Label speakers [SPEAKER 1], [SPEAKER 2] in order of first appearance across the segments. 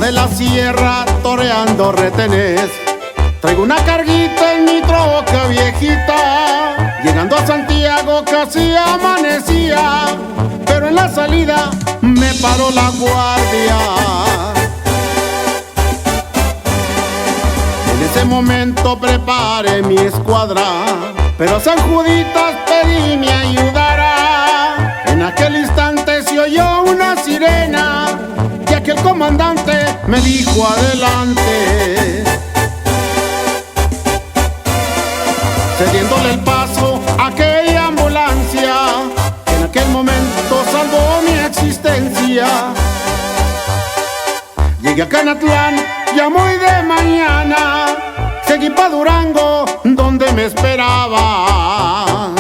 [SPEAKER 1] de la sierra toreando retenes. Traigo una carguita en mi troca viejita. Llegando a Santiago casi amanecía, pero en la salida me paró la guardia. En ese momento preparé mi escuadra, pero a San Juditas pedí me ayudara. En aquel instante se oyó una sirena y aquel comandante me dijo adelante, cediéndole el paso a aquella ambulancia que en aquel momento salvó mi existencia. Llegué a Canatlán ya muy de mañana, seguí pa' Durango donde me esperaba.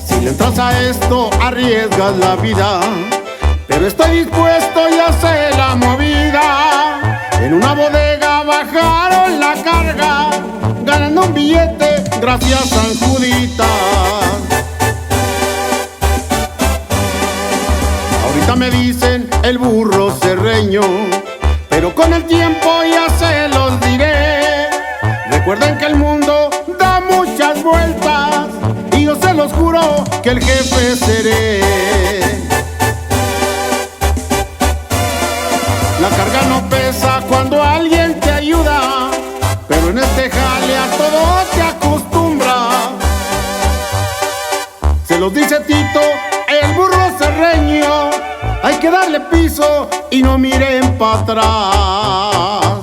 [SPEAKER 1] Si le entras a esto arriesgas la vida, pero estoy dispuesto y hacer la movida. En una bodega bajaron la carga, ganando un billete gracias a San Juditas. Ahorita me dicen el burro cerreño, pero con el tiempo ya se los diré. Recuerden que el mundo da muchas vueltas y yo se los juro que el jefe seré. La carga no pesa cuando alguien te ayuda, pero en este jale a todo te acostumbra. Se los dice Tito, el burro cerreño, hay que darle piso y no miren para atrás.